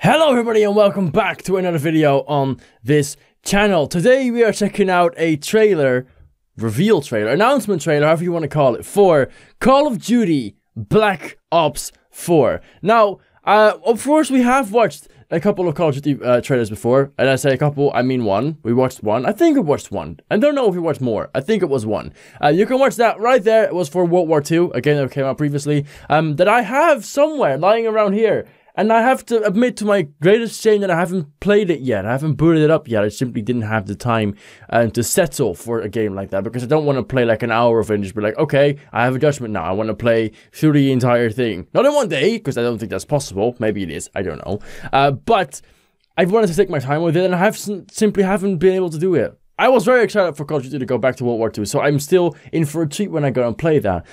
Hello everybody and welcome back to another video on this channel. Today we are checking out a trailer, reveal trailer, announcement trailer, however you want to call it, for Call of Duty Black Ops 4. Now, of course we have watched a couple of Call of Duty trailers before, and I say a couple, I mean one. We watched one. I think we watched one. I don't know if we watched more. I think it was one. You can watch that right there. It was for World War II, again, that came out previously, that I have somewhere lying around here. And I have to admit to my greatest shame that I haven't played it yet. I haven't booted it up yet. I simply didn't have the time to settle for a game like that. Because I don't want to play like an hour of it and just be like, okay, I have a judgment now. I want to play through the entire thing. Not in one day, because I don't think that's possible. Maybe it is. I don't know. But I've wanted to take my time with it and I simply haven't been able to do it. I was very excited for Call of Duty to go back to World War II, so I'm still in for a treat when I go and play that.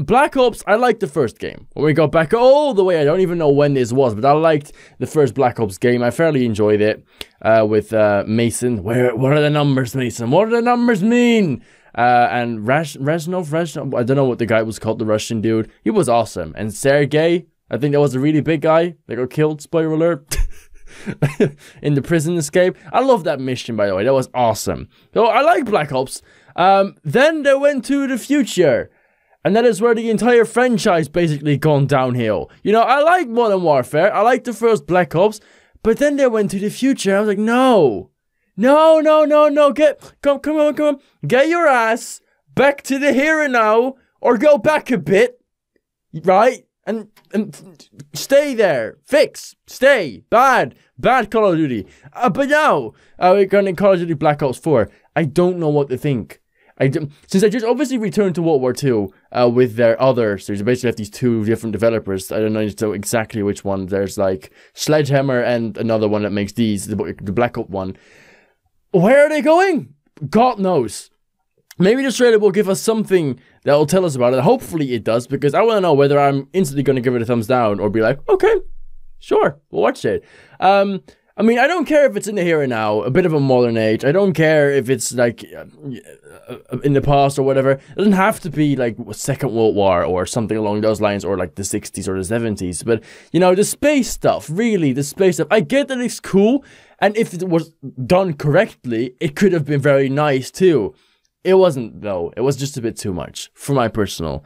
Black Ops, I liked the first game. When we got back all the way, I don't even know when this was, but I liked the first Black Ops game. I fairly enjoyed it with Mason. What are the numbers, Mason? What do the numbers mean? And Reznov, I don't know what the guy was called, the Russian dude. He was awesome. And Sergey, I think that was a really big guy that got killed, spoiler alert. In the prison escape. I love that mission, by the way. That was awesome. So I like Black Ops. Then they went to the future, and that is where the entire franchise basically gone downhill. You know, I like Modern Warfare. I like the first Black Ops, but then they went to the future. I was like, no, come on, get your ass back to the here and now, or go back a bit, right? And stay there. Stay. Bad Call of Duty. But now, we're going to Call of Duty Black Ops 4. I don't know what to think. Since I just obviously returned to World War II with their other series, I basically have these two different developers. I don't know exactly which one. There's like Sledgehammer and another one that makes these, the Black Ops one. Where are they going? God knows. Maybe this trailer will give us something that will tell us about it. Hopefully it does, because I want to know whether I'm instantly going to give it a thumbs down or be like, okay, sure, we'll watch it. I mean, I don't care if it's in the here and now, a bit of a modern age. I don't care if it's like in the past or whatever. It doesn't have to be like Second World War or something along those lines, or like the 60s or the 70s. But, you know, the space stuff, really, the space stuff. I get that it's cool, and if it was done correctly, it could have been very nice too. It wasn't, though. It was just a bit too much for my personal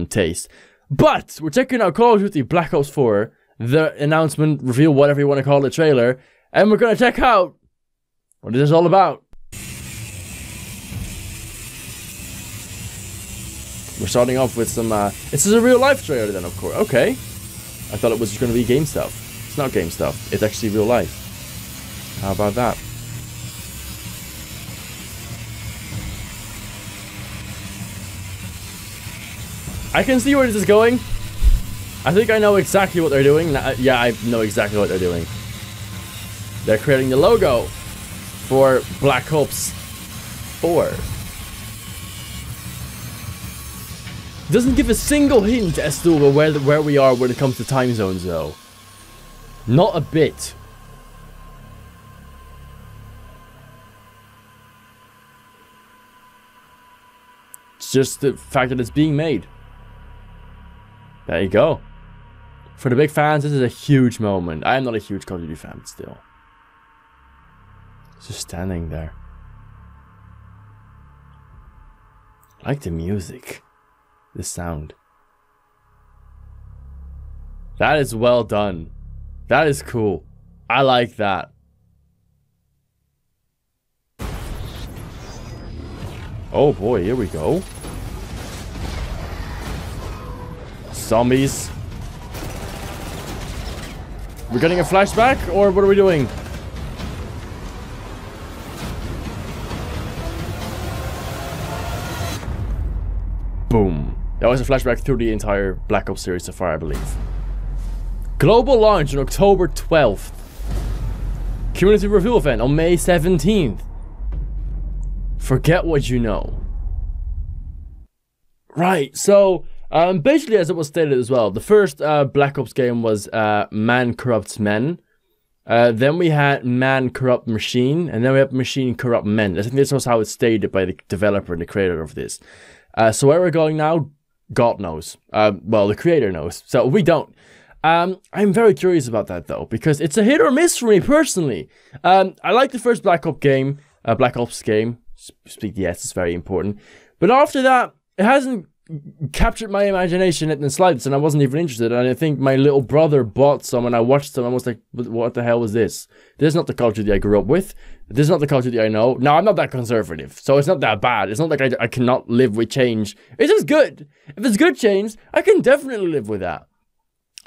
taste. But we're checking out Call of Duty Black Ops 4, the announcement, reveal, whatever you want to call the trailer, and we're going to check out what it is all about. We're starting off with some, this is a real life trailer then, of course. Okay. I thought it was just going to be game stuff. It's not game stuff. It's actually real life. How about that? I can see where this is going. I think I know exactly what they're doing. Yeah, I know exactly what they're doing. They're creating the logo for Black Ops 4. Doesn't give a single hint as to where we are when it comes to time zones, though. Not a bit. It's just the fact that it's being made. There you go. For the big fans, this is a huge moment. I am not a huge Call of Duty fan, but still. Just standing there. I like the music. The sound. That is well done. That is cool. I like that. Oh boy, here we go. Zombies. We're getting a flashback, or what are we doing? Boom. That was a flashback through the entire Black Ops series so far, I believe. Global launch on October 12th. Community reveal event on May 17th. Forget what you know. Right, so basically, as it was stated as well, the first Black Ops game was Man Corrupts Men. Then we had Man Corrupt Machine, and then we have Machine Corrupt Men. I think this was how it's stated by the developer and the creator of this. So where we're going now, God knows. Well, the creator knows. So we don't. I'm very curious about that though, because it's a hit or miss for me personally. I like the first Black Ops game. Speak the S, it's very important. But after that, it hasn't captured my imagination in the slightest, and I wasn't even interested. And I think my little brother bought some, and I watched some. I was like, "What the hell was this? This is not the Call of Duty I grew up with. This is not the Call of Duty I know." Now, I'm not that conservative, so it's not that bad. It's not like I cannot live with change. It's just good. If it's good change, I can definitely live with that.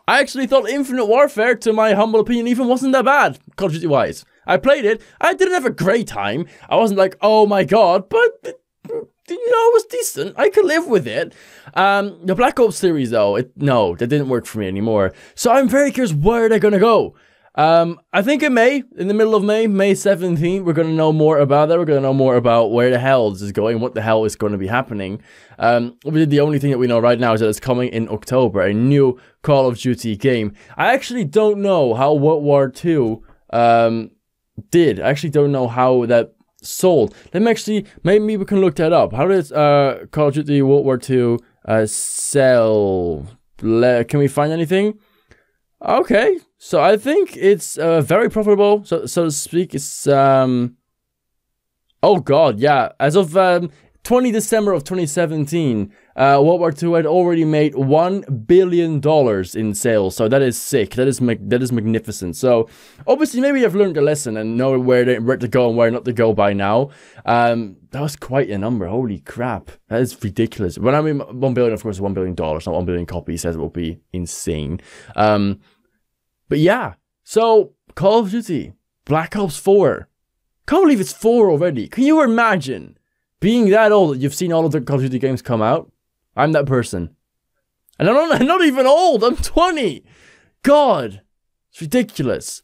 I actually thought Infinite Warfare, to my humble opinion, even wasn't that bad, Call of Duty-wise. I played it. I didn't have a great time. I wasn't like, oh my god, but, you know, it was decent. I could live with it. The Black Ops series, though, no, that didn't work for me anymore. So I'm very curious where they're going to go. I think in the middle of May 17th, we're going to know more about that. We're going to know more about where the hell this is going, what the hell is going to be happening. The only thing that we know right now is that it's coming in October, a new Call of Duty game. I actually don't know how World War II did. I actually don't know how that sold. Maybe we can look that up. How does Call of Duty World War II sell? Can we find anything? Okay, so I think it's very profitable, so to speak. It's oh god, yeah. As of 20 December of 2017, World War II had already made $1 billion in sales. So that is sick. That is magnificent. So obviously, maybe you've learned a lesson and know where to go and where not to go by now. That was quite a number. Holy crap, that is ridiculous. When I mean 1 billion, of course, $1 billion, not 1 billion copies, as it will be insane. But yeah, so Call of Duty Black Ops 4. Can't believe it's 4 already. Can you imagine being that old that you've seen all of the Call of Duty games come out? I'm that person. And I'm not even old. I'm 20. God, it's ridiculous.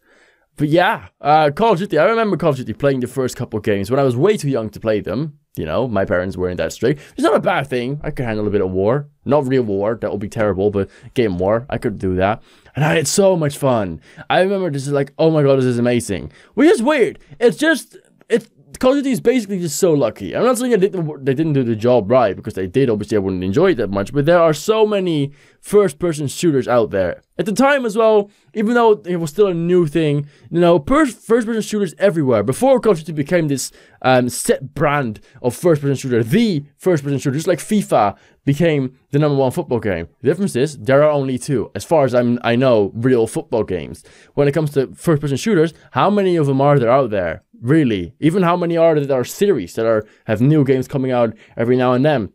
But yeah, Call of Duty. I remember Call of Duty playing the first couple of games when I was way too young to play them. You know, my parents weren't that strict. It's not a bad thing. I could handle a bit of war. Not real war. That would be terrible, but game war. I could do that. And I had so much fun. I remember this is like, oh my god, this is amazing. Which is weird. Call of Duty is basically just so lucky. I'm not saying they didn't do the job right, because they did. Obviously, I wouldn't enjoy it that much. But there are so many first-person shooters out there. At the time as well, even though it was still a new thing, you know, first-person shooters everywhere. Before Call of Duty became this set brand of first-person shooter, the first-person shooter, just like FIFA became the #1 football game. The difference is, there are only 2, as far as I know, real football games. When it comes to first-person shooters, how many of them are there out there? Really? Even how many are there that are series, that have new games coming out every now and then?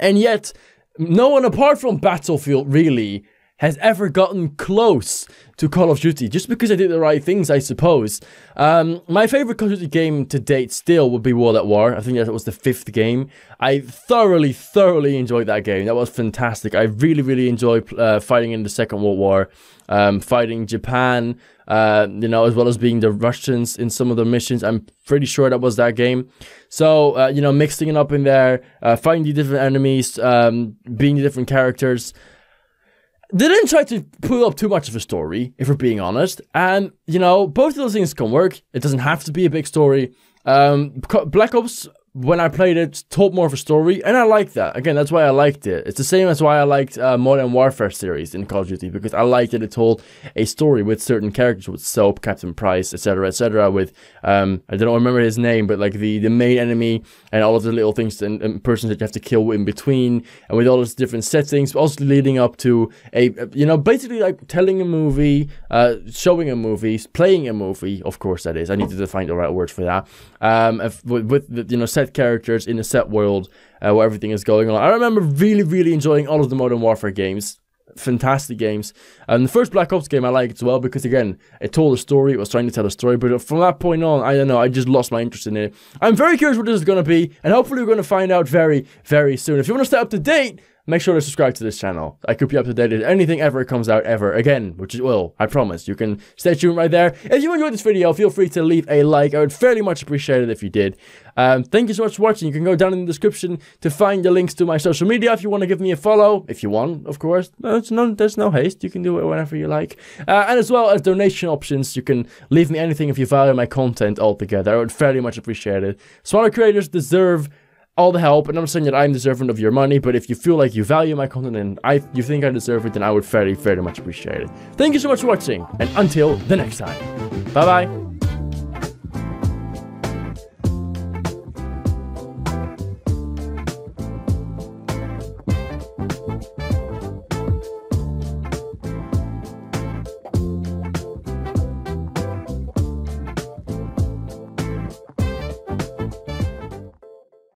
And yet, no one apart from Battlefield, really, has ever gotten close to Call of Duty, just because they did the right things, I suppose. My favorite Call of Duty game to date still would be World at War. I think that was the 5th game. I thoroughly enjoyed that game. That was fantastic. I really enjoyed fighting in the Second World War, fighting Japan, you know, as well as being the Russians in some of the missions. I'm pretty sure that was that game. So, you know, mixing it up in there, fighting the different enemies, being the different characters. They didn't try to pull up too much of a story, if we're being honest. And, you know, both of those things can work. It doesn't have to be a big story. Black Ops, when I played it, told more of a story, and I liked that. Again, that's why I liked it. It's the same as why I liked Modern Warfare series in Call of Duty, because I liked that it told a story with certain characters, with Soap, Captain Price, etc., with, I don't remember his name, but like the main enemy, and all of the little things and persons that you have to kill in between, and with all those different settings, also leading up to you know, basically like telling a movie, showing a movie, playing a movie, of course that is. I needed to find the right word for that. With the, you know, set characters in a set world where everything is going on. I remember really enjoying all of the Modern Warfare games. Fantastic games. And the first Black Ops game I liked as well, because again, it told a story, it was trying to tell a story, but from that point on, I don't know, I just lost my interest in it. I'm very curious what this is going to be, and hopefully we're going to find out very soon. If you want to stay up to date, make sure to subscribe to this channel. I could be up to date if anything ever comes out ever again, which it will, I promise. You can stay tuned right there. If you enjoyed this video, feel free to leave a like. I would fairly much appreciate it if you did. Thank you so much for watching. You can go down in the description to find the links to my social media if you want to give me a follow. If you want, of course. There's no haste. You can do it whenever you like. And as well as donation options, you can leave me anything if you value my content altogether. I would fairly much appreciate it. Smaller creators deserve all the help, and I'm not saying that I'm deserving of your money, but if you feel like you value my content and you think I deserve it, then I would very, very much appreciate it. Thank you so much for watching, and until the next time. Bye-bye.